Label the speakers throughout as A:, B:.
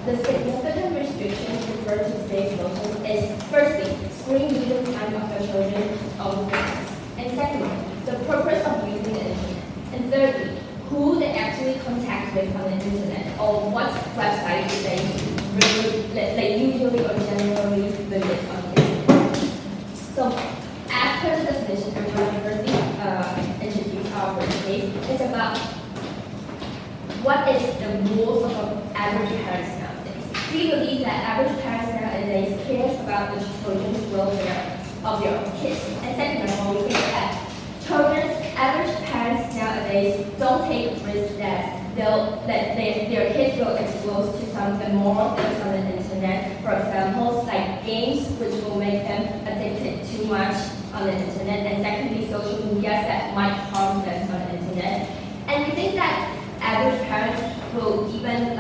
A: the significant restrictions referred to today's motion is firstly, screen using time of the children's own device, and secondly, the purpose of using the internet, and thirdly, who they actually contact with on the internet, or what website they usually or generally visit on the internet. So, as per the definition, I'm going to firstly introduce our first case. It's about what is the rules of average parents nowadays. We believe that average parents nowadays cares about the children's welfare of their own kids. And second of all, we think that average parents nowadays don't take risks that their kids will expose to some immoral things on the internet. For example, like games which will make them addicted too much on the internet, and secondly, social media that might harm them on the internet. And we think that average parents will even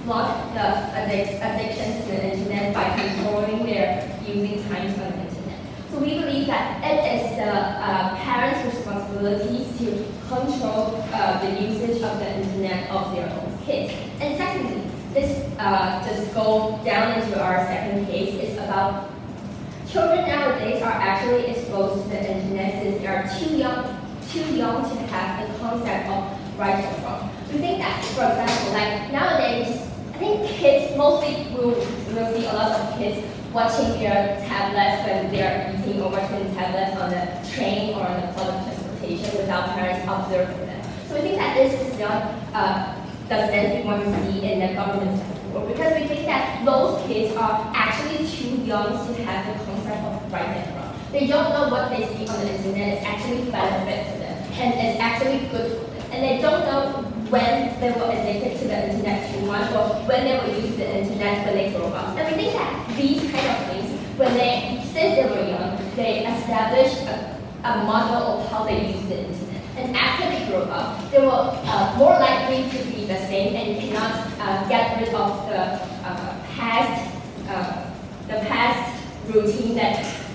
A: block the addictions to the internet by controlling their using times on the internet. So we believe that it is the parents' responsibilities to control the usage of the internet of their own kids. And secondly, this just go down into our second case is about children nowadays are actually exposed to the internet since they are too young to have the concept of right or wrong. We think that, for example, like nowadays, I think kids mostly will see a lot of kids watching their tablets when they are eating or watching tablets on the train or on the public transportation without parents observing them. So we think that this is not the sense we want to see in the government sector, because we think that those kids are actually too young to have the concept of right and wrong. They don't know what they see on the internet is actually benefit to them and is actually good for them. And they don't know when they were addicted to the internet too much or when they will use the internet when they grow up. And we think that these kind of things, since they were young, they establish a model of how they use the internet. And after they grow up, they will more likely to be the same and cannot get rid of the past routine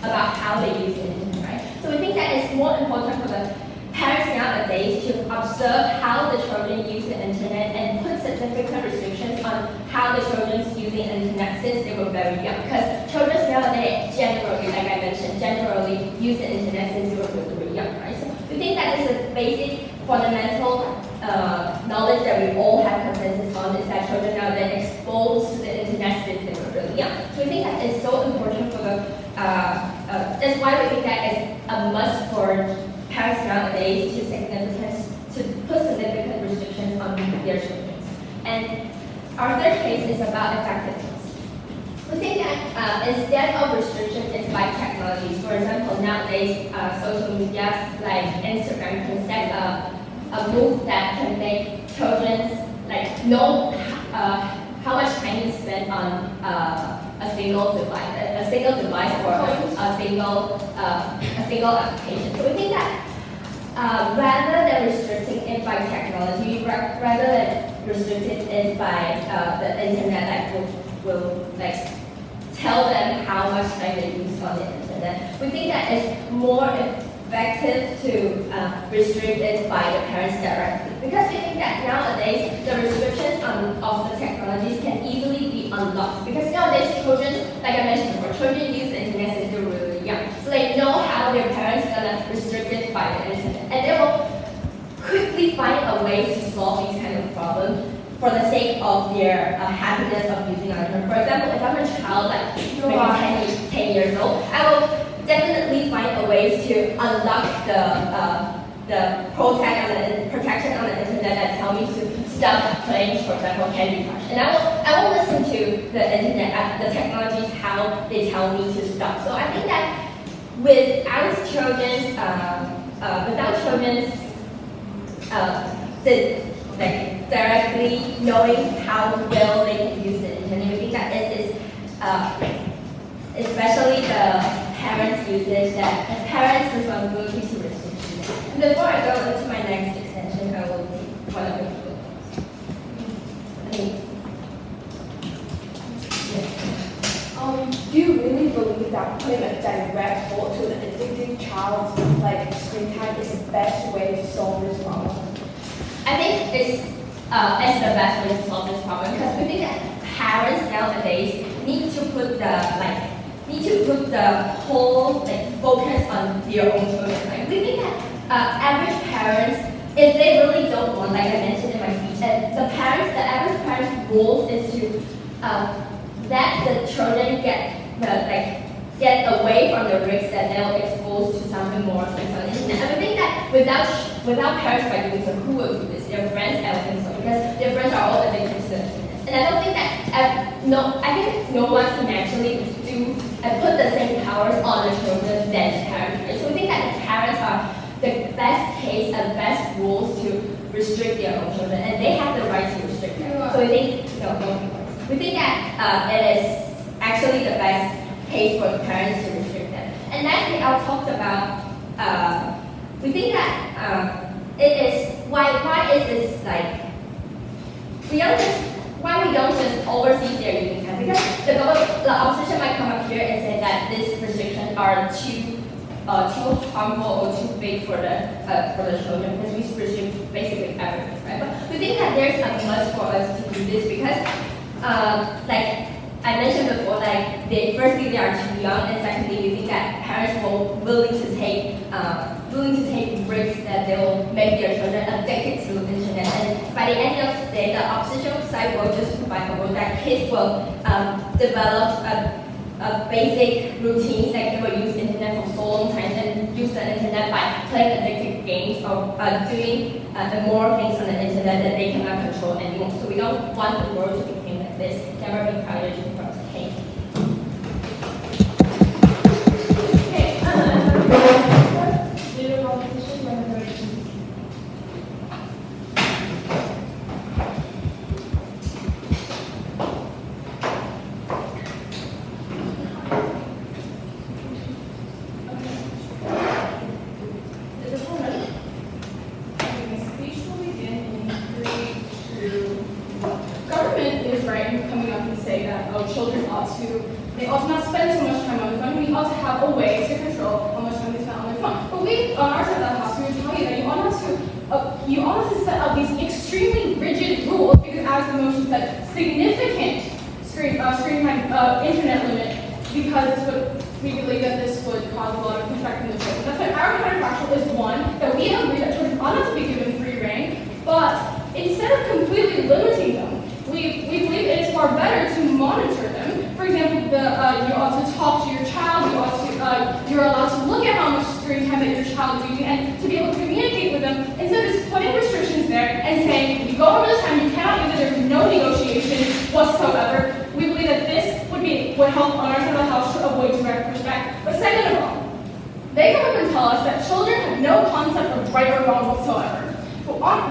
A: about how they use the internet, right? So we think that it's more important for the parents nowadays to observe how the children use the internet and put significant restrictions on how the children using the internet since they were very young. Because children nowadays generally, like I mentioned, generally use the internet since they were really young, right? So we think that this is a basic fundamental knowledge that we all have consensus on is that children nowadays exposed to the internet since they were really young. So we think that it's so important for the, that's why we think that it's a must for parents nowadays to put significant restrictions on their children. And our third case is about effectiveness. We think that instead of restriction, it's by technologies. For example, nowadays, social media like Instagram can set a move that can make children know how much time you spend on a single device or a single application. So we think that rather than restricting it by technology, rather than restricting it by the internet, will tell them how much time they use on the internet. We think that it's more effective to restrict it by the parents directly, because we think that nowadays the restrictions of the technologies can easily be unlocked, because nowadays children, like I mentioned before, children use the internet since they're really young, so they know how their parents are gonna restrict it by the internet, and they will quickly find a way to solve these kind of problems for the sake of their happiness of using our internet. For example, if I'm a child maybe 10 years old, I will definitely find a way to unlock the protection on the internet that tell me to stop playing, for example, Candy Crush. And I will listen to the internet, the technologies, how they tell me to stop. So I think that without children's directly knowing how well they can use the internet, we think that this is especially the parents' usage, that the parents' responsibility to restrict it. And before I go into my next extension, I will take one of the people.
B: Do you really believe that putting a direct hold to the addicted child's screen time is the best way to solve this problem?
A: I think it's as the best way to solve this problem, because we think that parents nowadays need to put the whole focus on their own children. Like we think that average parents, if they really don't want, like I mentioned in my speech, the average parents' goal is to let the children get away from the risks that they'll expose to something more like on the internet. And I think that without parents by doing so, who will do this? Their friends, I don't think so, because their friends are all addicted to the internet. And I don't think that I think no one can actually do and put the same powers on the children than the parents. Right? So we think that the parents are the best case and best rules to restrict their own children, and they have the right to restrict them. So we think we think that it is actually the best case for the parents to restrict them. And lastly, I'll talk about we think that it is why is this like why we don't just oversee their using time, because the opposition might come up here and say that these restrictions are too harmful or too big for the children, because we restrict basically everything, right? But we think that there's a must for us to do this because like I mentioned before, firstly they are too young, and secondly we think that parents will willing to take risks that they will make their children addicted to the internet. And by the end of the day, the opposition side will just provide a rule that kids will develop a basic routines that they will use the internet for so long time and use the internet by playing addictive games or doing the more things on the internet that they cannot control anymore. So we don't want the world to become like this. Never be priority for us. Thank you.
B: They ought to not spend so much time on their phone. We ought to have a way to control how much time they spend on their phone. But we, on our side of the house, we would tell you that you ought not to set up these extremely rigid rules, because as the motion said, significant screen time internet limit, because we believe that this would cause a lot of pushback from the children. That's why our counterfactual is one, that we agree that children ought not to be given free rein, but instead of completely limiting them, we believe it is far better to monitor them. For example, you ought to talk to your child, you're allowed to look at how much screen time that your child is using and to be able to communicate with them instead of just putting restrictions there and saying, if you go over this time, you cannot use it, there's no negotiation whatsoever. We believe that this would help on our side of the house to avoid direct pushback. But second of all, they come up and tell us that children have no concept of right or wrong whatsoever.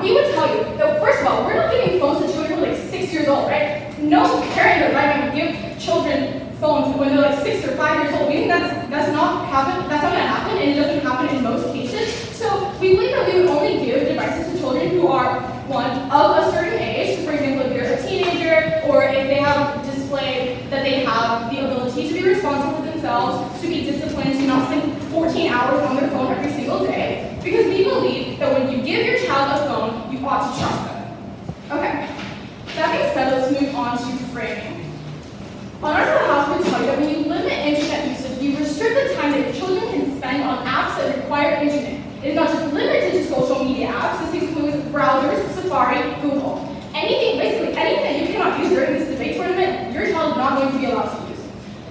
B: We would tell you that, first of all, we're not giving phones to children who are like 6 years old, right? No parent or right would give children phones when they're like 6 or 5 years old. We think that's not going to happen, and it doesn't happen in most cases. So we believe that we would only give devices to children who are, one, of a certain age. So for example, if you're a teenager, or if they have displayed that they have the ability to be responsible for themselves, to be disciplined, to not spend 14 hours on their phone every single day. Because we believe that when you give your child a phone, you ought to trust them. Okay. That being said, let's move on to framing. On our side of the house, we tell you that when you limit internet usage, you restrict the time that your children can spend on apps that require internet. It is not just limited to social media apps. This includes browsers, Safari, Google. Basically anything that you cannot use during this debate tournament, your child is not going to be allowed to use.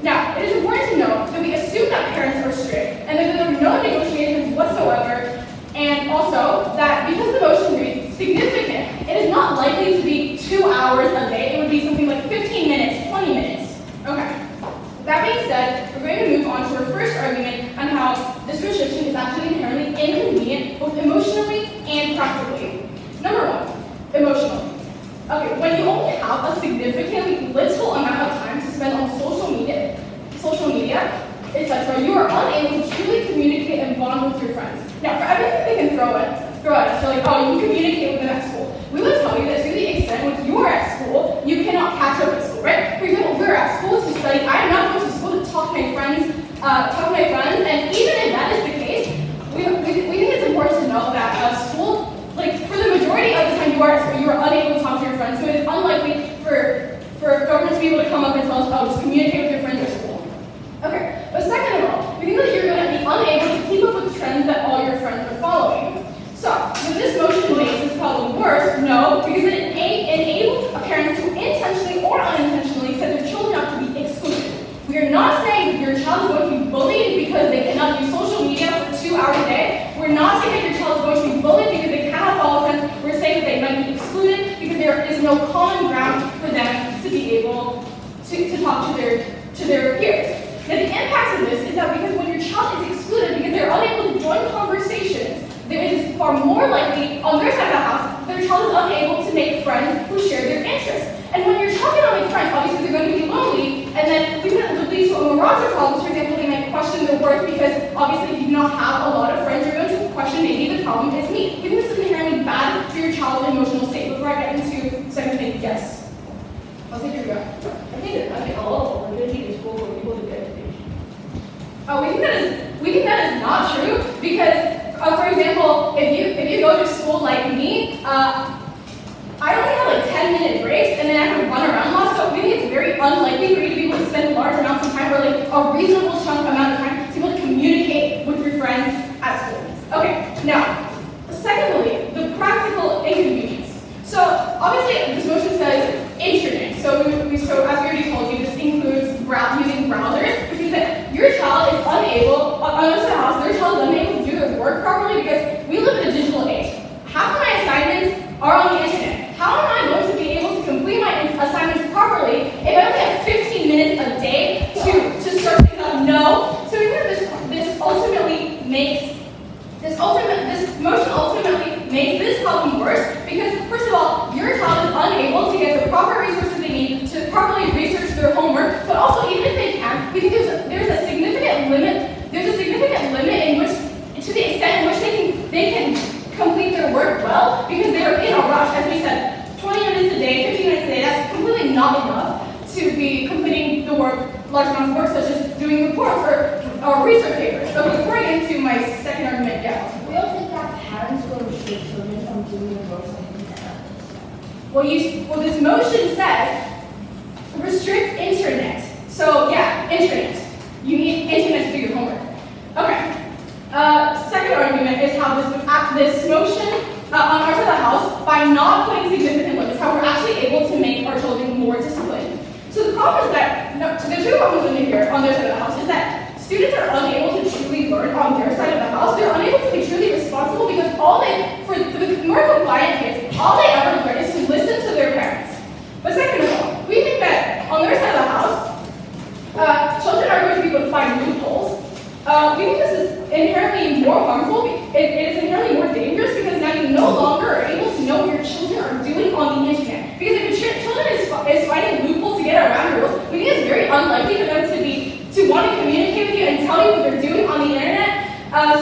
B: Now, it is important to note that we assume that parents are strict and that there are no negotiations whatsoever, and also that because the motion reads significant, it is not likely to be 2 hours a day. It would be something like 15 minutes, 20 minutes. Okay. That being said, we're going to move on to our first argument on how this restriction is actually inherently inconvenient, both emotionally and practically. Number one, emotionally. Okay, when you only have a significantly little amount of time to spend on social media, etc., you are unable to truly communicate and bond with your friends. Now, for everything they can throw at us, they're like, oh, you can communicate with them at school. We would tell you that to the extent when you are at school, you cannot catch up at school, right? For example, we're at school to study. I am not going to school to talk to my friends, and even if that is the case, we think it's important to know that school, like for the majority of the time you are at school, you are unable to to be able to come up and tell us, oh, just communicate with your friends at school. Okay, but second of all, we think that you're going to be unable to keep up with trends that all your friends are following. So, when this motion makes this problem worse, no, because it enables parents to intentionally or unintentionally set their children up to be excluded. We are not saying that your child is going to be bullied because they cannot use social media for 2 hours a day. We're not saying that your child is going to be bullied because they cannot follow trends. We're saying that they might be excluded because there is no common ground for them to be able to talk to their peers. Now, the impact of this is that because when your child is excluded because they're unable to join conversations, there is far more likely on their side of the house their child is unable to make friends who share their interests. And when your child cannot make friends, obviously they're going to be lonely, and then we can lead to a mirage of problems. For example, they might question their worth because obviously if you do not have a lot of friends, you're going to question maybe the problem is me. We think this is inherently bad for your child's emotional state. Before I get into the second thing, yes. I'll take your go.
A: I think a lot of opportunity is for people to get education.
B: Oh, we think that is not true because, for example, if you go to school like me, I only have like 10-minute breaks and then I have to run around a lot, so maybe it's very unlikely for you to be able to spend large amounts of time or like a reasonable chunk amount of time to be able to communicate with your friends at school. Okay, now, secondly, the practical inconvenience. So obviously this motion says internet. So as we already told you, this includes using browsers, which means that your child is unable, unless the house, their child is unable to do their work properly because we live in a digital age. Half of my assignments are on the internet. How am I going to be able to complete my assignments properly if I only have 15 minutes a day to search things up? No. So we think this motion ultimately makes this problem worse because, first of all, your child is unable to get the proper resources they need to properly research their homework, but also even if they can, we think there's a significant limit. There's a significant limit in which, to the extent in which they can complete their work well, because they are in a rush. As we said, 20 minutes a day, 15 minutes a day, that's completely not enough to be completing the work, large amounts of work, such as doing reports or research papers. So before I get into my second argument, yeah.
A: We don't think that parents will restrict children from doing the work on the internet.
B: Well, this motion says restrict internet. So yeah, internet. You need internet to do your homework. Okay. Second argument is how this motion on our side of the house, by not putting significant limits, how we're actually able to make our children more disciplined. So the problem is that, there's two problems in here on their side of the house, is that students are unable to truly learn on their side of the house. They're unable to be truly responsible because for the more compliant kids, all they ever learn is to listen to their parents. But second of all, we think that on their side of the house, children are going to be able to find loopholes. We think this is inherently more harmful. It is inherently more dangerous because now you no longer are able to know what your children are doing on the internet. Because if your children is finding loopholes to get around your rules, we think it's very unlikely for them to want to communicate with you and tell you what they're doing on the internet.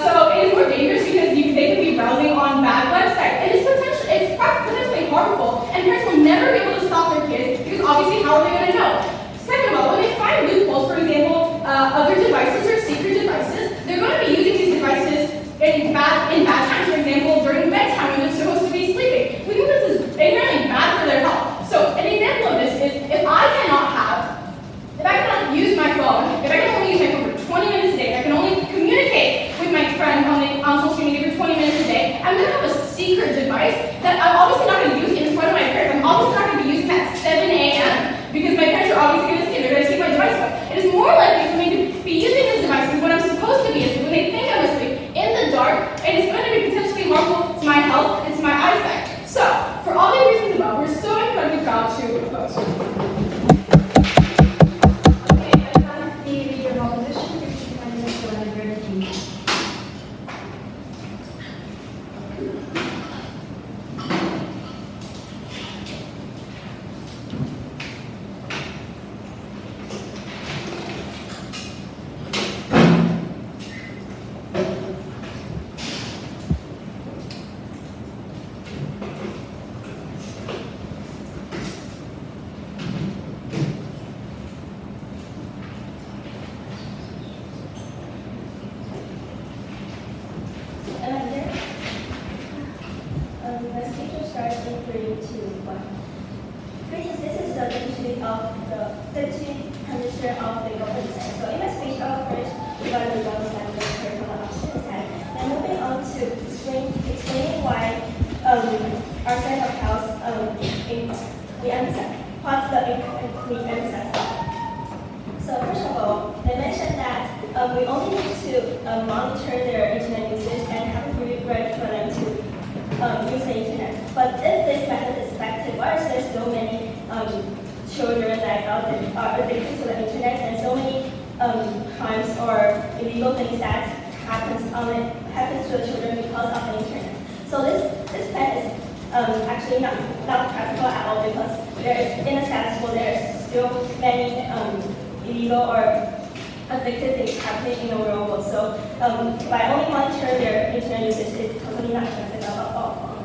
B: So it is more dangerous because they could be browsing on bad websites. And it's potentially harmful, and parents will never be able to stop their kids because obviously how are they going to know? Second of all, when they find loopholes, for example, other devices or secret devices, they're going to be using these devices in bad times, for example, during bedtime when they're supposed to be sleeping. We think this is inherently bad for their health. So an example of this is if I cannot use my phone, if I can only use my phone for 20 minutes a day, I can only communicate with my friend on social media for 20 minutes a day, I'm going to have a secret device that I'm obviously not going to use in front of my parents. I'm obviously not going to be using that at 7 a.m. because my parents are obviously going to see it. They're going to take my device away. It is more likely for me to be using this device when I'm supposed to be using, when they think I'm asleep, in the dark, and it's going to be potentially harmful to my health and to my eyesight. So, for all the reasons above, we're so incredibly proud to oppose.
A: Okay, I found the leader of opposition, Prime Minister Parliamentary. The speaker starts in 3, 2, 1.
C: Greetings, this is the Deputy Minister of the Government Side. So in my speech, I will first provide the government side and the curriculum of student side. Then moving on to explaining why our side of house we emphasize what's the impact we emphasize. So first of all, they mentioned that we only need to monitor their internet usage and have a prerequisite for them to use the internet. But if this method is effective, why is there so many children that are addicted to the internet and so many crimes or illegal things that happens to the children because of the internet? So this plan is actually not practical at all because there is in a status quo there is still many illegal or addictive things happening in the real world. So by only monitoring their internet usage is totally not practical at all.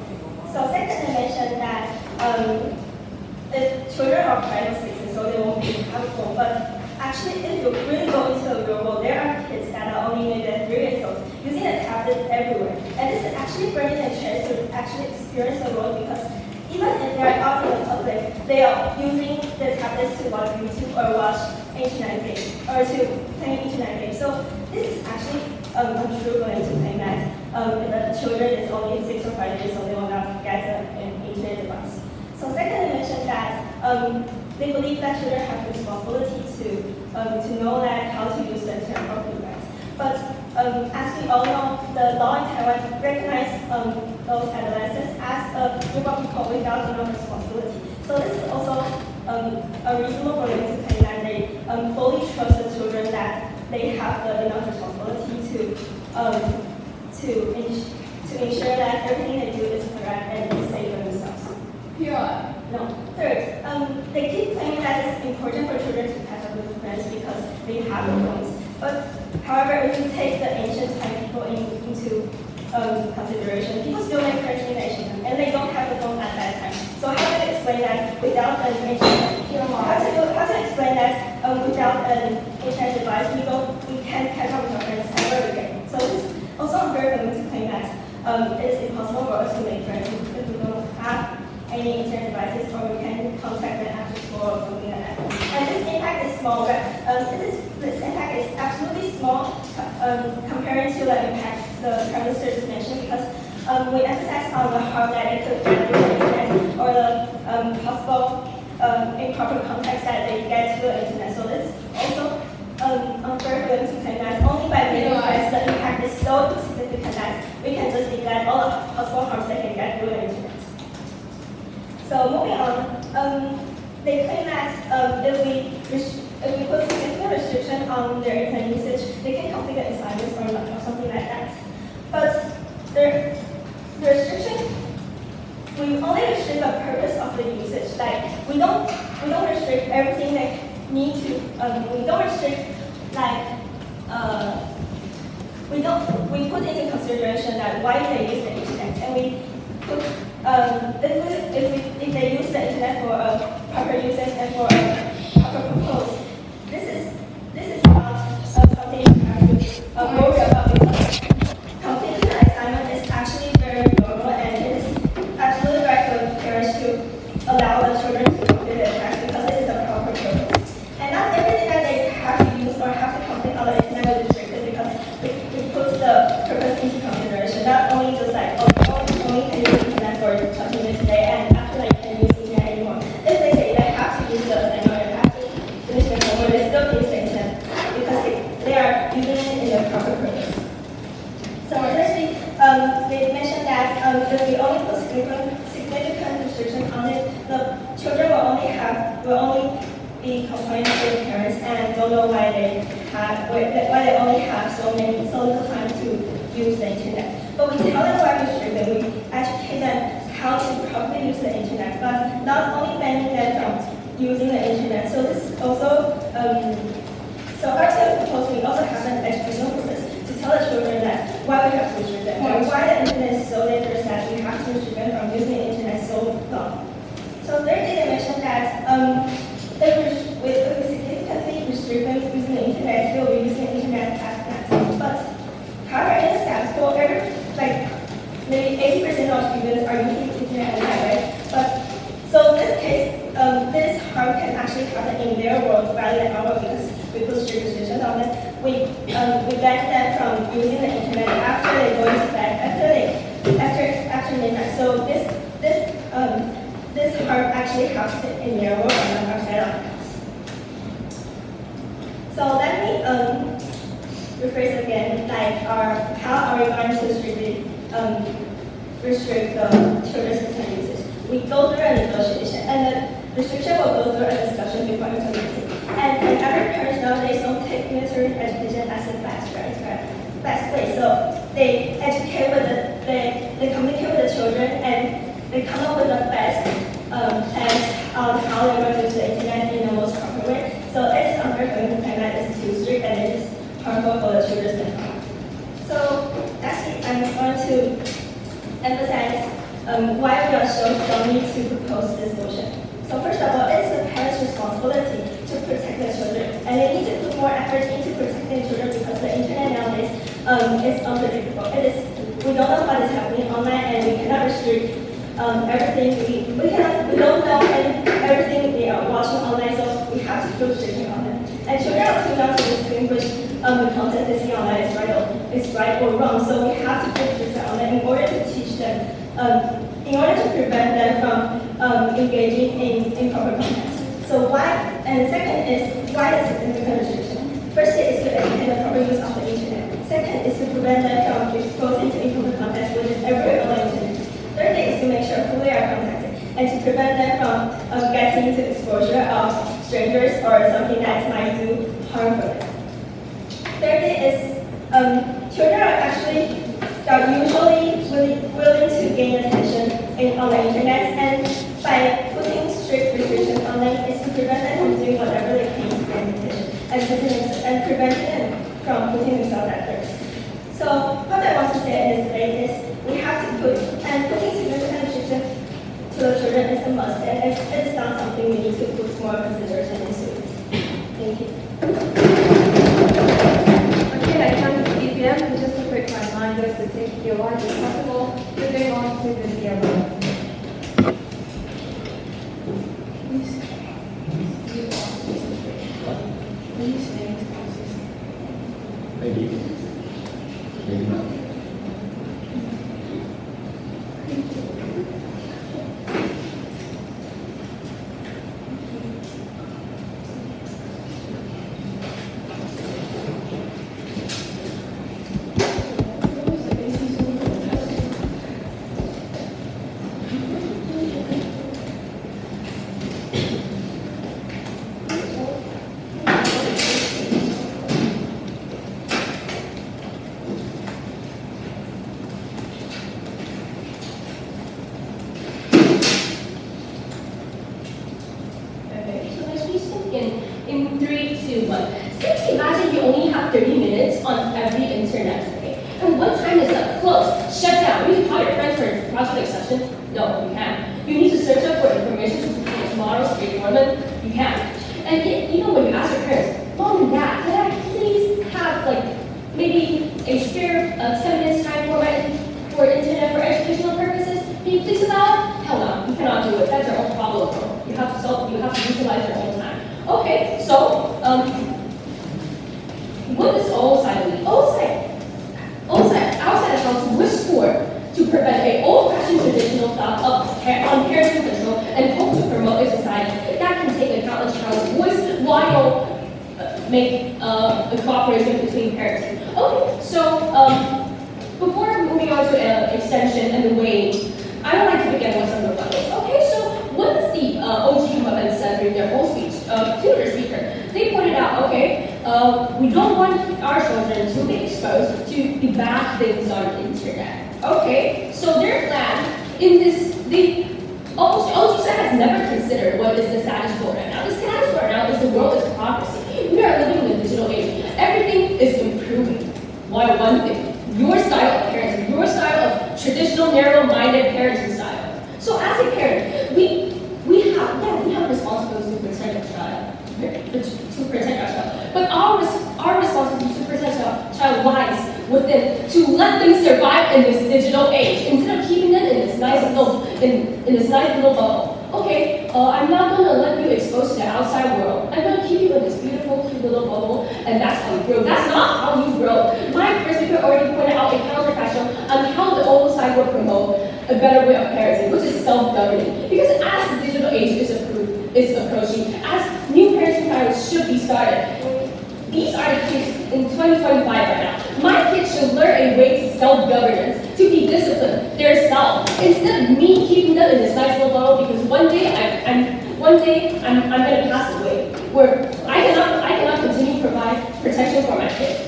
C: So second, I mentioned that if children are 5 or 6 so they won't be harmful. But actually, if you really go into the real world, there are kids that are only maybe 3 years old using a tablet everywhere. And this is actually bringing them a chance to actually experience the world because even if they're out in the public, they are using the tablets to watch YouTube or watch internet games or to play internet games. So this is actually untrue going to claim that if the children is only 6 or 5 years old, they will not get an internet device. So second, I mentioned that they believe that children have the responsibility to know that how to use the internet properly. Right? But as we all know, the law in Taiwan recognizes those adolescents as a group of people without enough responsibility. So this is also a reasonable for them to claim that they fully trust the children that they have the enough responsibility to ensure that everything they do is correct and is safe for themselves.
B: Yeah.
C: No. Third, they keep claiming that it's important for children to catch up with friends because they have phones. But however, if you take the ancient time people into consideration, people still make friends in the ancient time, and they don't have the phone at that time. So how to explain that without an internet? How to explain that without an internet device, we can't catch up with our friends ever again? So it's also unfair for them to claim that it is impossible for us to make friends if we don't have any internet devices or we can contact them after school or something like that. And this impact is small, but this impact is absolutely small comparing to the impact the Prime Minister just mentioned because we emphasize on the harm that it could do to the internet or the possible improper contacts that they get to the internet. So this is also unfair for them to claim that only by making friends the impact is so significant that we can just neglect all the possible harms they can get through the internet. So moving on, they claim that if we put significant restriction on their internet usage, they can complete the assignments or something like that. But the restriction, we only restrict the purpose of the usage. Like we don't restrict everything they need to. We don't restrict like we put into consideration that why they use the internet, and we put if they use the internet for a proper usage and for a proper purpose, this is not something you have to worry about because completing the assignment is actually very normal and it is absolutely right for parents to allow the children to complete the task because this is a proper purpose. And not everything that they have to use or have to complete on the internet is restricted because we put the purpose into consideration. Not only just like only can use the internet for 20 minutes a day and after that you can use the internet anymore. If they say they have to use the assignment or they have to finish their homework, they still use the internet because they are using it in the proper purpose. So firstly, they mentioned that if we only put significant restrictions on it, the children will only be complaining to their parents and don't know why they only have so little time to use the internet. But we tell them why we restrict them. We educate them how to properly use the internet, but not only banning them from using the internet. So this is also so our proposal we also have an educational purpose to tell the children that why we have to restrict them, and why the internet is so dangerous that we have to restrict them from using the internet so long. So thirdly, they mentioned that if we significantly restrict them from using the internet, they'll be using the internet as planned. But however, in the status quo, maybe 80% of students are using the internet at night, right? But so in this case, harm can actually happen in their world rather than our world because we put strict restrictions on them. We ban them from using the internet after they go into bed, after midnight. So this harm actually happens in their world and not outside of the house. So let me rephrase again, like how are we going to restrict the children's internet usage? We go through a negotiation, and the restriction will go through a discussion before implementing. And every parent nowadays don't take military education as the best place. So they educate they communicate with the children, and they come up with the best plans on how they're going to use the internet in the most proper way. So it is unfair the plan that is too strict and it is harmful for the children's mental health. So lastly, I'm going to emphasize why we are so strongly to propose this motion. So first of all, it is the parents' responsibility to protect their children, and they need to put more effort into protecting children because the internet nowadays is unpredictable. We don't know what is happening online, and we cannot restrict everything. We don't know everything they are watching online, so we have to put restriction on them. And children are too young to distinguish the content they see online is right or wrong, so we have to put restriction on them in order to teach them, in order to prevent them from engaging in improper content. So why? And the second is why the significant restriction. First is to educate the proper use of the internet. Second is to prevent them from exposing to improper content, which is everywhere on the internet. Third is to make sure who they are contacting and to prevent them from getting into exposure of strangers or something that might do harm for them. Third is children are usually willing to gain attention on the internet, and by putting strict restrictions on them is to prevent them from doing whatever they can to gain attention and preventing them from putting themselves at risk. So what I want to say in this debate is we have to putting significant restrictions to the children is a must, and it is not something we need to put more consideration into. Thank you.
D: Okay, I come to DPM. Just a quick reminder to take your life as possible. Moving on to the DPM.
E: Maybe not.
A: In 3, 2, 1. Just imagine you only have 30 minutes on every internet today. And what time is that? Close. Shut down. You need to call your friends for a project session? No, you can't. You need to search up for information for tomorrow's requirement? You can't. And yet, even when you ask your parents, Mom and Dad, can I please have maybe a spare 10 minutes time for internet for educational purposes? Can you please allow it? Hell no, you cannot do it. That's your own problem. You have to utilize your own time. Okay, so what is outside of outside of house was for to prevent an old-fashioned traditional thought on parental control and hope to promote a society that can take account of child's voice while make a cooperation between parents. Okay, so before moving on to extension and the way, I would like to begin with some rebuttals. Okay, so what does the OG come up and said during their whole speech to their speaker? They pointed out, okay, we don't want our children to be exposed to the bad things on the internet. Okay, so their plan in this, the OG has never considered what is the status quo right now. The status quo right now is the world is prophecy. We are living in the digital age. Everything is improving. Why one thing? Your style of parenting, your style of traditional, narrow-minded parenting style. So as a parent, we have responsibility to protect our child, But our responsibility to protect our child lies within to let them survive in this digital age instead of keeping them in this nice little bubble. Okay, I'm not gonna let you exposed to the outside world. I'm gonna keep you in this beautiful, cute little bubble, and that's how you grow. That's not how you grow. My first speaker already pointed out a counterfactual on how the old side will promote a better way of parenting, which is self-governing. Because as the digital age is approaching, as new parenting patterns should be started, these are the kids in 2025 right now. My kids should learn a way to self-governance, to be disciplined, their self, instead of me keeping them in this nice little bottle because one day I'm gonna pass away, where I cannot continue to provide protection for my kids.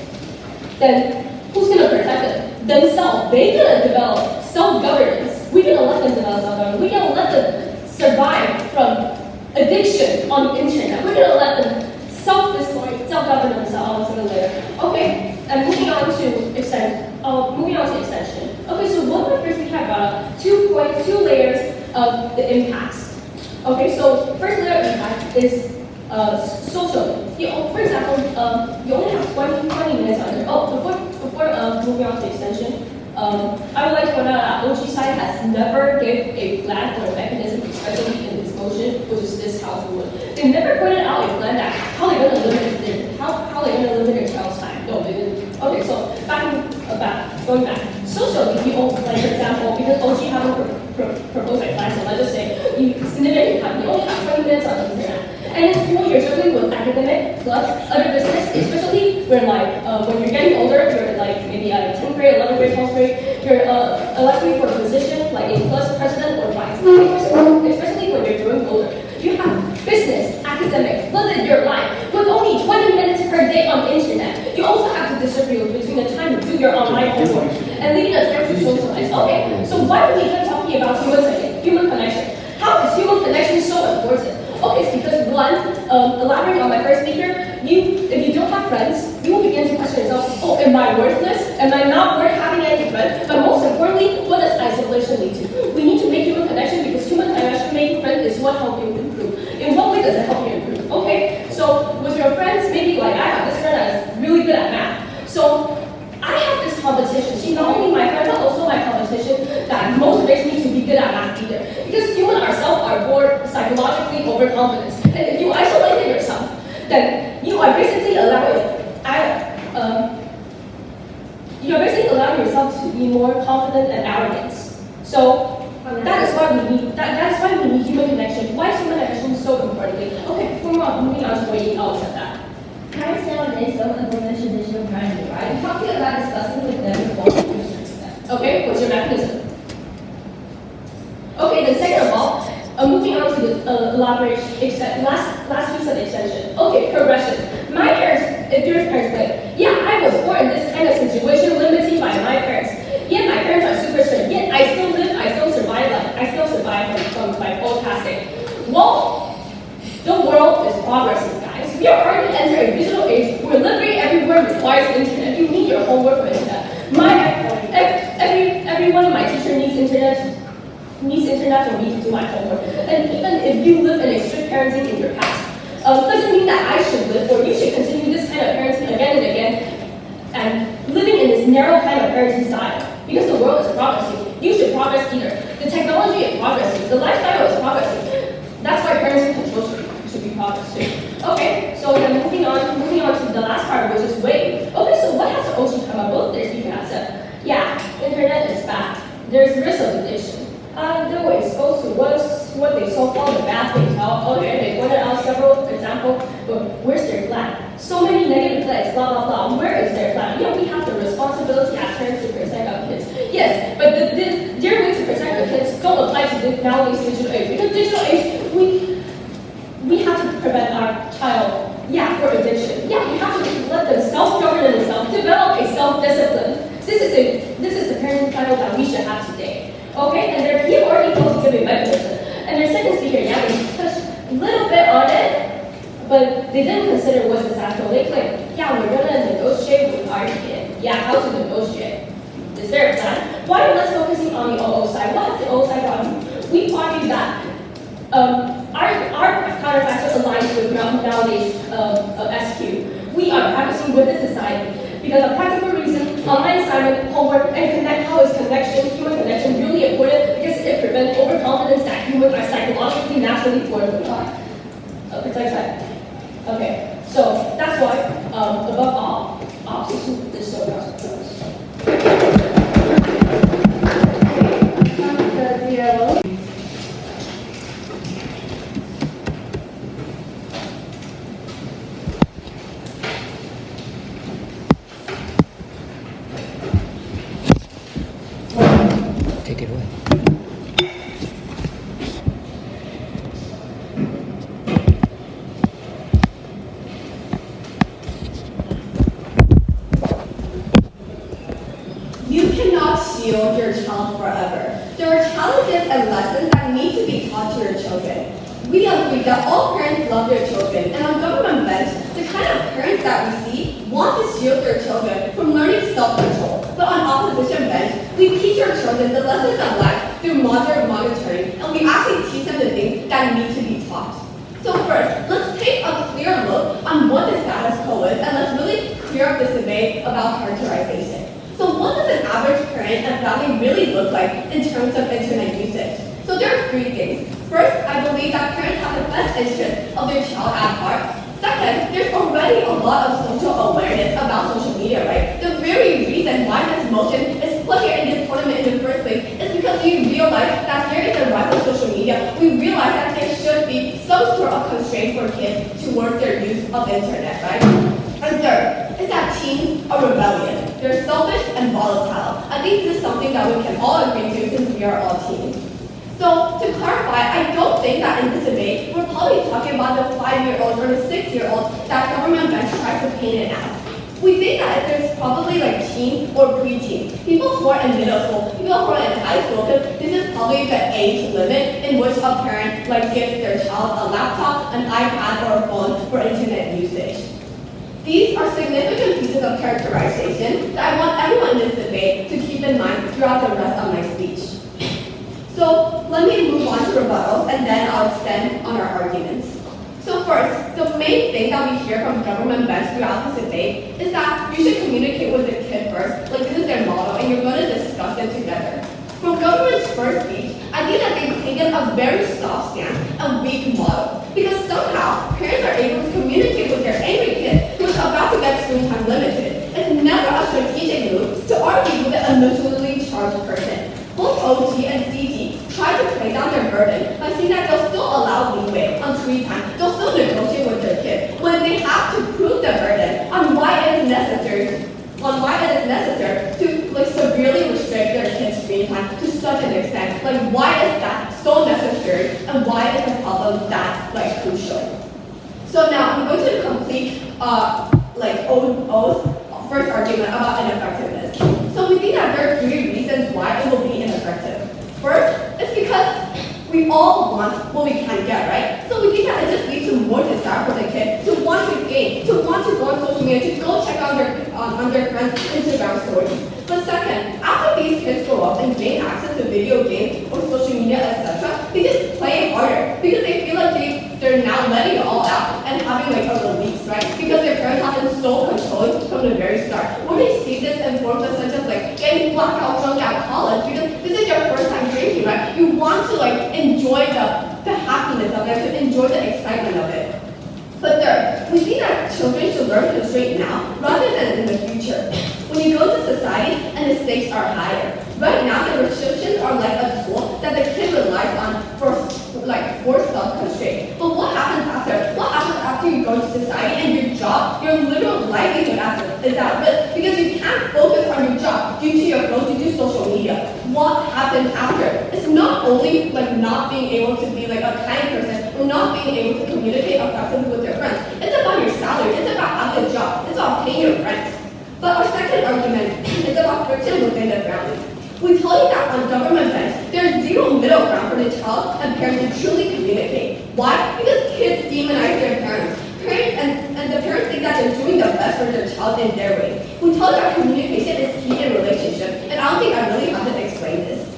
A: Then who's gonna protect them? Themselves. They're gonna develop self-governance. We're gonna let them develop self-governance. We're gonna let them survive from addiction on the internet. We're gonna let them self-destroy, self-govern themselves a little later. Okay, and moving on to extension. Okay, so what we first we have about 2 layers of the impacts. Okay, so first layer of impact is social. For example, you only have 20 minutes on it. Oh, before moving on to extension, I would like to point out that OG side has never given a plan or a mechanism, especially in this motion, which is this house rule. They never pointed out a plan that how they're going to limit their child's time. No, they didn't. Okay, so going back. Socially, like for example, because OG haven't proposed a plan, so let's just say you significant time, you only have 20 minutes on the internet. And in school, you're juggling with academic plus other business, especially when you're getting older, you're like maybe 10th grade, 11th grade, 12th grade, you're electing for a position like a plus president or vice president, especially when you're growing older. You have business, academic, flooded your life with only 20 minutes per day on the internet. You also have to distribute between the time to do your online homework and leaving the time to socialize. Okay, so why are we even talking about human connection? How is human connection so important? Okay, it's because one, elaborating on my first speaker, if you don't have friends, you will begin to question yourself, oh, am I worthless? Am I not worth having any friends? But most importantly, what does isolation lead to? We need to make human connection because human connection making friends is what helps you improve. In what way does it help you improve? Okay, so with your friends, maybe like I have this friend that is really good at math. So I have this competition. She's not only my friend, but also my competition that motivates me to be good at math either. Because humans ourselves are born psychologically overconfident. And if you isolate yourself, then you are basically allowing yourself to be more confident and arrogant. So that is why we need human connection. Why is human connection so important? Okay, moving on to what you all said that.
F: Parents nowadays don't implement traditional parenting, right? Talk to you about discussing with them before you restrict them.
A: Okay, what's your mechanism? Okay, then second of all, moving on to the last piece of extension. Okay, progression. My parents, if your parents like, yeah, I was born in this kind of situation, limited by my parents. Yet my parents are super strict. Yet I still survive from my old passing. Well, the world is progressing, guys. We are already entering a digital age where literally everywhere requires internet. You need your homework for internet. Every one of my teachers needs internet for me to do my homework. And even if you live in a strict parenting in your past, doesn't mean that I should live or you should continue this kind of parenting again and again and living in this narrow kind of parenting style. Because the world is progressing. You should progress either. The technology is progressing. The lifestyle is progressing. That's why parenting control should be progressed too. Okay, so then moving on to the last part, which is weight. Okay, so what has the OG come up with? There's people that said, yeah, internet is bad. There's risk of addiction. They were exposed to what they so-called the bad things. Okay, they pointed out several examples, but where's their plan? So many negative flags, blah, blah, blah. Where is their plan? Yeah, we have the responsibility as parents to protect our kids. Yes, but their way to protect our kids don't apply to nowadays digital age. Because digital age, we have to prevent our child, for addiction. Yeah, we have to let them self-govern themselves, develop a self-discipline. This is the parenting title that we should have today. Okay, and their PM already told to give a mechanism. And their second speaker, they touched a little bit on it, but they didn't consider what's the actual. They claimed, yeah, we're gonna negotiate with our kid. Yeah, how to negotiate? Is there a plan? Why are we focusing on the OO side? What has the OO side done? We argue that our counterfactual aligns with nowadays SQ. We are practicing with the society because of practical reason, online assignment, homework, and human connection really important because it prevents overconfidence that humans are psychologically naturally born with.
F: It's like that. Okay, so that's why, above all, opposition is so important.
D: The DLO.
E: Take it away.
G: You cannot shield your child forever. There are challenges and lessons that need to be taught to your children. We agree that all parents love their children, and on government bench, the kind of parents that we see want to shield their children from learning self-control. But on opposition bench, we teach our children the lessons of life through moderate monitoring, and we actually teach them the things that need to be taught. So first, let's take a clear look on what the status quo is, and let's really clear up this debate about characterization. So what does an average parent and family really look like in terms of internet usage? So there are three things. First, I believe that parents have the best interest of their child at heart. Second, there's already a lot of social awareness about social media, right? The very reason why this motion is put here in this tournament in the first place is because we realize that there is a rise of social media. We realize that there should be some sort of constraint for kids towards their use of the internet, right? And third, is that teens are rebellious. They're selfish and volatile. I think this is something that we can all agree to since we are all teens. So to clarify, I don't think that in this debate, we're probably talking about the 5-year-olds or the 6-year-olds that government bench tries to paint it as. We think that there's probably like teens or preteens, people who are in middle school, people who are in high school, because this is probably the age limit in which a parent like gives their child a laptop, an iPad, or a phone for internet usage. These are significant pieces of characterization that I want everyone in this debate to keep in mind throughout the rest of my speech. So let me move on to rebuttals and then I'll extend on our arguments. So first, the main thing that we hear from government bench throughout this debate is that you should communicate with the kid first, like this is their model, and you're going to discuss it together. From government's first speech, I think that they've taken a very soft stance and weak model, because somehow parents are able to communicate with their angry kid who's about to get screen time limited. It's never a strategic move to argue with an emotionally charged person. Both OG and CG try to play down their burden by saying that they'll still allow leeway on screen time, they'll still negotiate with their kid when they have to prove the burden on why it is necessary to like severely restrict their kids' screen time to such an extent. Like why is that so necessary and why is the problem that like crucial? So now I'm going to complete O's first argument about ineffectiveness. So we think that there are 3 reasons why it will be ineffective. First, it's because we all want what we can get, right? So we think that it just leads to more desire for the kid to want to game, to want to go on social media, to go check on their friends' Instagram stories. But second, after these kids grow up and gain access to video games or social media, etc., they just play harder because they feel like they're now letting it all out and having like a release, right? Because their parents have been so controlling from the very start. Or they see this in forms of such as like getting blackout drunk at college because this is your first time drinking, right? You want to like enjoy the happiness of it, to enjoy the excitement of it. But third, we see that children should learn constraint now rather than in the future. When you go to society and the stakes are higher. Right now, the restrictions are like a tool that the kid relies on for self-constraint. But what happens after? What happens after you go to society and your job, your literal livelihood is at risk because you can't focus on your job due to your phone, due to social media. What happens after? It's not only like not being able to be like a kind person or not being able to communicate effectively with your friends. It's about your salary. It's about having a job. It's about paying your rent. But our second argument is about friction within the family. We tell you that on government bench, there's zero middle ground for the child and parents to truly communicate. Why? Because kids demonize their parents. And the parents think that they're doing the best for their child in their way. We tell you that communication is key in relationship, and I don't think I really have to explain this.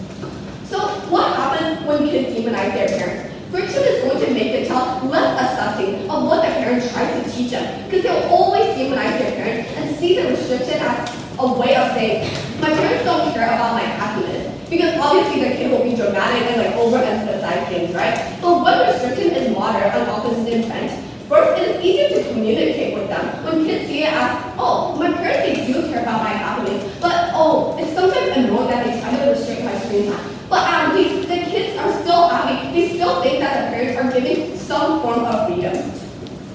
G: So what happens when kids demonize their parents? Friction is going to make the child less accepting of what the parents try to teach them, because they'll always demonize their parents and see the restriction as a way of saying, my parents don't care about my happiness. Because obviously the kid will be dramatic and like overemphasize things, right? But when restriction is moderate on opposite bench, some form of freedom.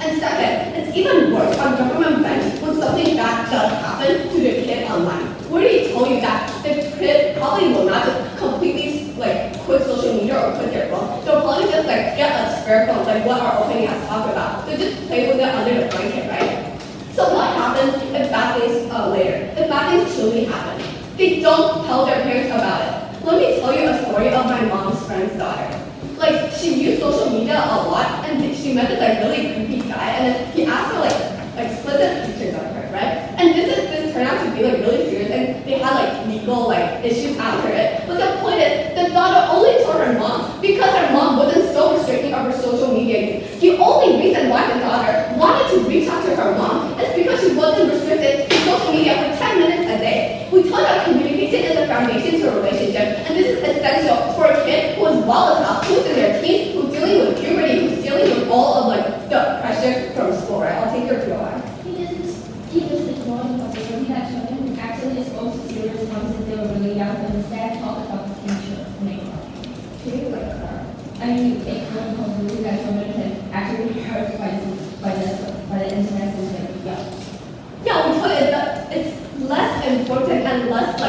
G: And second, it's even worse on government bench when something bad does happen to the kid online. We already told you that the kid probably will not just completely quit social media or quit their phone. They'll probably just get a spare phone, like what our opening has talked about. They'll just play with it under the blanket, right? So what happens if bad things later? If bad things truly happen? They don't tell their parents about it. Let me tell you a story of my mom's friend's daughter. She used social media a lot, and she met this really creepy guy, and then he asked her explicit pictures of her, right? And this turned out to be really serious, and they had legal issues after it. But the point is, the daughter only told her mom because her mom wasn't so restricting of her social media use. The only reason why the daughter wanted to reach out to her mom is because she wasn't restricted to social media for 10 minutes a day. We taught that communication is the foundation to a relationship, and this is essential for a kid who is volatile, who's in their teens, who's dealing with puberty, who's dealing with all of the pressure from school, right? I'll take your POI.
A: He just ignored the possibility that children actually exposed to serious harm since they were really young and instead talk about the future makeup.
G: Can you her?
A: I mean, ignore the possibility that children can actually be hurt by the internet since they were young.
G: Yeah, we taught it that it's less important and less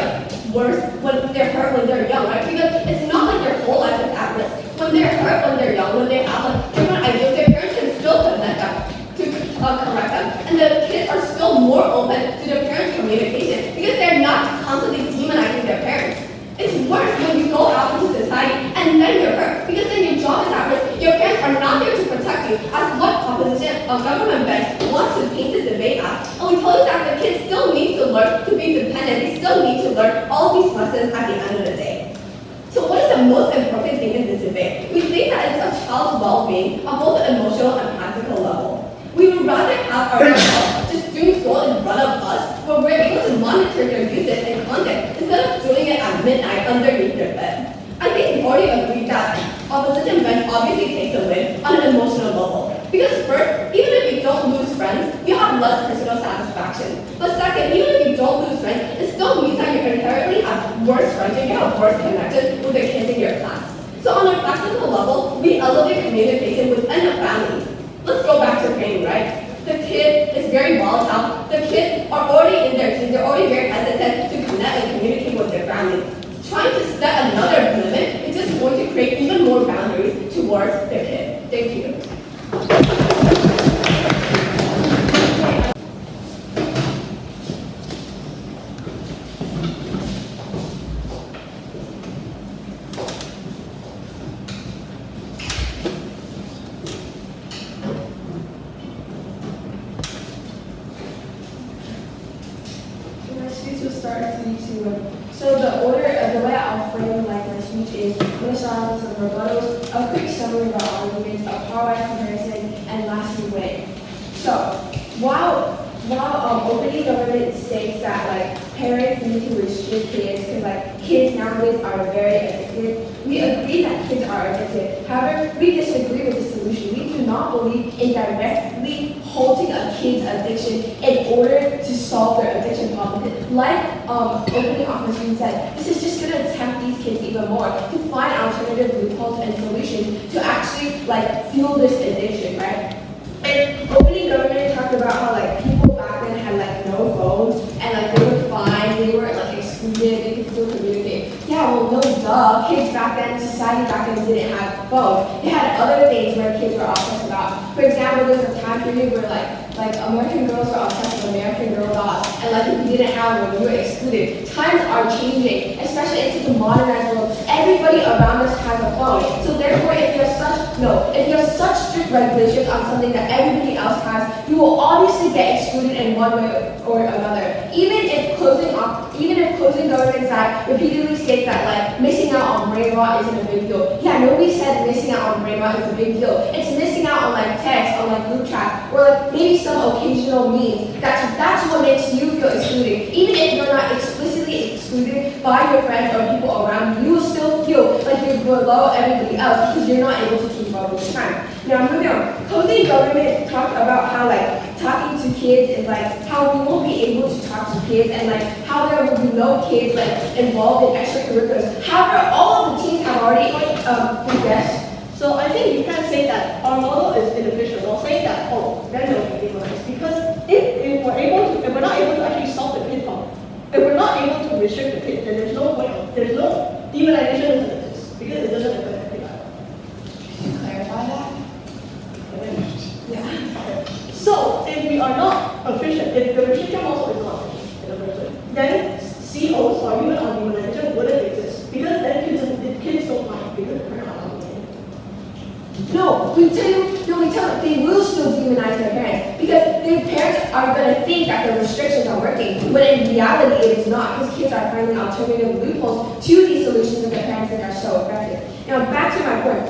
G: worse when they're hurt when they're young, right? Because it's not like their whole life is at risk. When they're hurt when they're young, when they have different ideas, their parents can still connect them to correct them. And the kids are still more open to their parents' communication because they're not constantly demonizing their parents. It's worse when you go out into society and then you're hurt because then your job is at risk. Your parents are not there to protect you, as what opposition of government bench wants to paint this debate as. And we told you that the kids still need to learn to be dependent. They still need to learn all these lessons at the end of the day. So what is the most important thing in this debate? We think that it's a child's well-being on both the emotional and practical level. We would rather have our child just doom scroll in front of us, where we're able to monitor their usage and content instead of doing it at midnight underneath their bed. I think we already agreed that opposition bench obviously takes a win on an emotional level. Because first, even if you don't lose friends, you have less personal satisfaction. But second, even if you don't lose friends, it still means that you inherently have worse friendship, you have worse connection with the kids in your class. So on a practical level, we elevate communication within the family. Let's go back to training, right? The kid is very volatile. The kids are already in their teens. They're already very hesitant to connect and communicate with their family. Trying to set another limit is just going to create even more boundaries towards the kid. Thank you.
H: So the way I'll frame my speech is going to start with some rebuttals, a quick summary of our arguments, a power comparison, and lastly weighing. So while opening government states that parents need to restrict kids because kids nowadays are very addicted, we agree that kids are addicted. However, we disagree with the solution. We do not believe in directly halting a kid's addiction in order to solve their addiction problem. Like opening opposition said, this is just going to tempt these kids even more to find alternative loopholes and solutions to actually fuel this addiction, right? And opening government talked about how people back then had no phones and they were fine, they weren't excluded, they could still communicate. Yeah, well no duh, kids back then, society back then didn't have phones. They had other things where kids were obsessed about. For example, there was a time period where American girls were obsessed with American Girl dolls, and if you didn't have one, you were excluded. Times are changing, especially in such a modernized world. Everybody around us has a phone. So therefore, if you have such strict regulations on something that everybody else has, you will obviously get excluded in one way or another. Even if closing government side repeatedly states that missing out on brain rot isn't a big deal. Yeah, nobody said missing out on brain rot is a big deal. It's missing out on text, on group chat, or maybe some occasional memes. That's what makes you feel excluded. Even if you're not explicitly excluded by your friends or people around you, you will still feel like you're below everybody else because you're not able to keep up with the time. Now moving on, closing government talked about how talking to kids is how we won't be able to talk to kids and how there will be no kids involved in extracurriculars. However, all of the teams have already progressed.
I: So I I think you can't say that our model is inefficient or say that, oh, then they'll be demonized. Because if we're not able to actually solve the pitfall, if we're not able to restrict the kids, then there's no demonization doesn't exist because it doesn't affect everybody.
H: Can you clarify that?
I: So if we are not efficient, if the restriction also is not efficient in the first place, then COs or human on demonization wouldn't exist because then kids don't mind because the parents are not doing it.
H: No, we tell them they will still demonize their parents because their parents are going to think that the restrictions are working, but in reality it is not because kids are finding alternative loopholes to these solutions that their parents think are so effective. Now back to my point.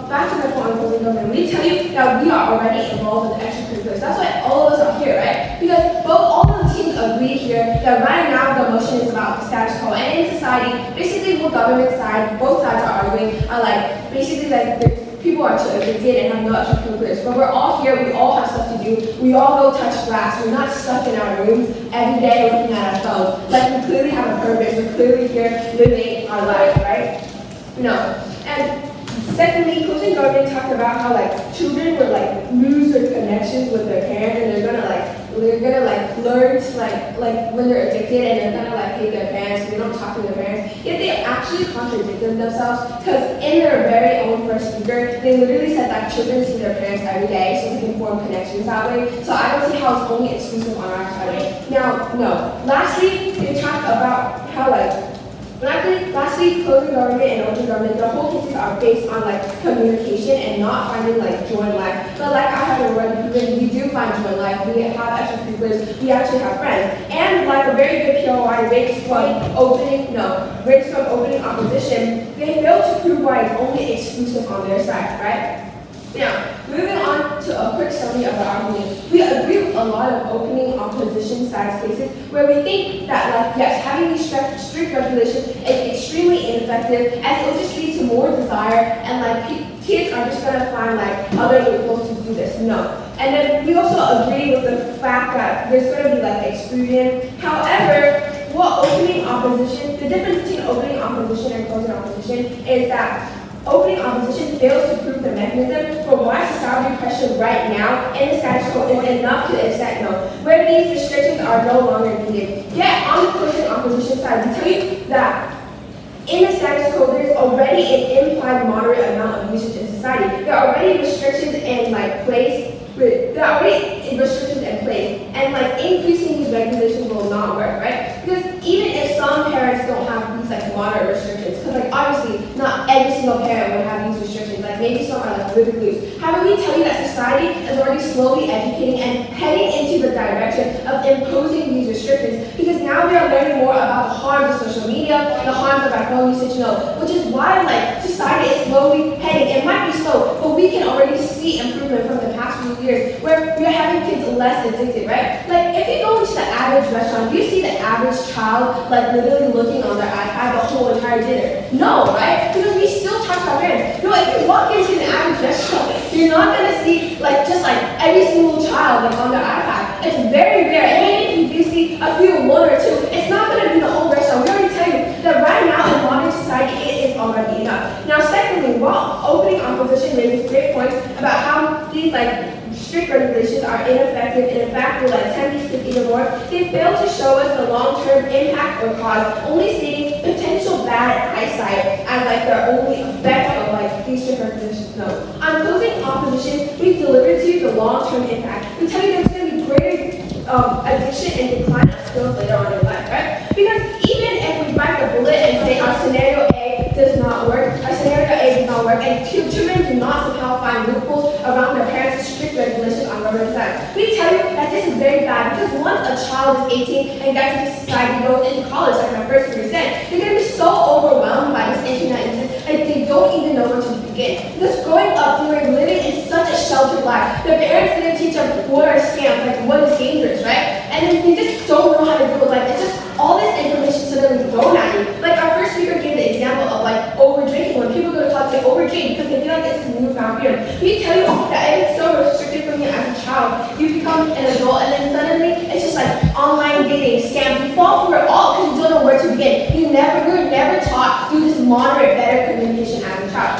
H: Back to my point on opposing government. We tell you that we are already involved in the extracurriculars. That's why all of us are here, right? Because all of the teams agree here that right now the motion is about the status quo. And in society, basically what government side, both sides are arguing are like basically like people are too addicted and have no extracurriculars. But we're all here, we all have stuff to do, we all go touch grass, we're not stuck in our rooms every day looking at our phones. Like we clearly have a purpose, we're clearly here living our life, right? No. And secondly, closing government talked about how like children would like lose their connections with their parents and they're gonna learn to like when they're addicted and they're gonna like hate their parents and they don't talk to their parents. Yet they actually contradicted themselves because in their very own first speaker, they literally said that children see their parents every day so they can form connections that way. So I don't see how it's only exclusive on our side. Now, no. Lastly, they talked about how Lastly, closing government and open government, the whole cases are based on like communication and not finding like joy in life. But like I have already proven, we do find joy in life. We have extracurriculars, we actually have friends. And like a very good POI rates from opening opposition, they fail to prove why it's only exclusive on their side, right? Now, moving on to a quick summary of our argument. We agree with a lot of opening opposition sides cases where we think that, like, yes, having these strict regulations is extremely ineffective as it will just lead to more desire and, like, kids are just going to find, like, other loopholes to do this. No. And then we also agree with the fact that there's going to be, like, exclusion. However, the difference between opening opposition and closing opposition is that opening opposition fails to prove the mechanism for why society pressure right now in the status quo is enough to accept no, where these restrictions are no longer needed. Yet on the closing opposition side, we tell you that in the status quo, there's already an implied moderate amount of usage in society. There are already restrictions in place. And like increasing these regulations will not work, right? Because even if some parents don't have these like moderate restrictions, because like obviously not every single parent would have these restrictions, like maybe some are like really loose. However, we tell you that society is already slowly educating and heading into the direction of imposing these restrictions because now we are learning more about the harms of social media, the harms of our phone usage, which is why like society is slowly heading. It might be slow, but we can already see improvement from the past few years where we are having kids less addicted, right? Like if you go into the average restaurant, do you see the average child like literally looking on their iPad the whole entire dinner? No, right? Because we still talk about parents. No, if you walk into an average restaurant, you're not gonna see like just like every single child like on their iPad. It's very rare. And even if you do see a few, one or two, it's not gonna be the whole restaurant. We already tell you that right now in modern society it is already enough. Now secondly, while opening opposition raises great points about how these like strict regulations are ineffective and in fact will attempt to even more, they fail to show us the long-term impact or cause, only stating potential bad eyesight as like their only effect of like these strict regulations. No. On closing opposition, we deliver to you the long-term impact. We tell you there's going to be greater addiction and decline of skills later on in life, right? Because even if we bite the bullet and say our scenario A does not work, and children do not somehow find loopholes around their parents' strict regulations on government side. We tell you that this is very bad because once a child is 18 and gets into society, goes into college, like my first percent, they're going to be so overwhelmed by this internet usage that they don't even know where to begin. Because growing up, they were living in such a sheltered life. Their parents didn't teach them what are scams, like what is dangerous, right? And then they just don't know how to deal with life. It's just all this information suddenly thrown at you. Like our first speaker gave the example of like over drinking. When people go to college, they overdrink because they feel like it's a newfound freedom. We tell you that if it's so restricted from you as a child, you become an adult and then suddenly it's just like online dating, scams. You fall for it all because you don't know where to begin. You were never taught through this moderate, better communication as a child.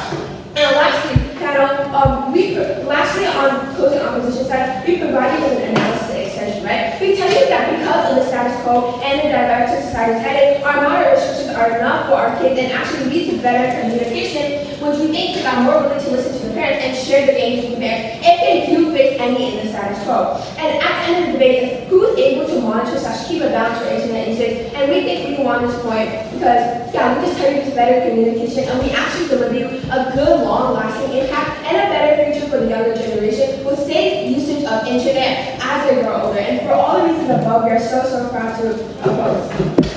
H: And lastly, panel, lastly on closing opposition side, we provided with an analysis extension, right? We tell you that because of the status quo and the direction society is headed, our moderate restrictions are enough for our kids and actually lead to better communication, which we think kids are more willing to listen to the parents and share the gains with the parents if they do face any in the status quo. And at the end of the debate is who is able to monitor / keep a balance for internet usage, and we think we won this point because, yeah, we just tell you it's better communication and we actually deliver you a good, long-lasting impact and a better future for the younger generation with safe usage of internet as they grow older. And for all the reasons above, we are so proud to oppose.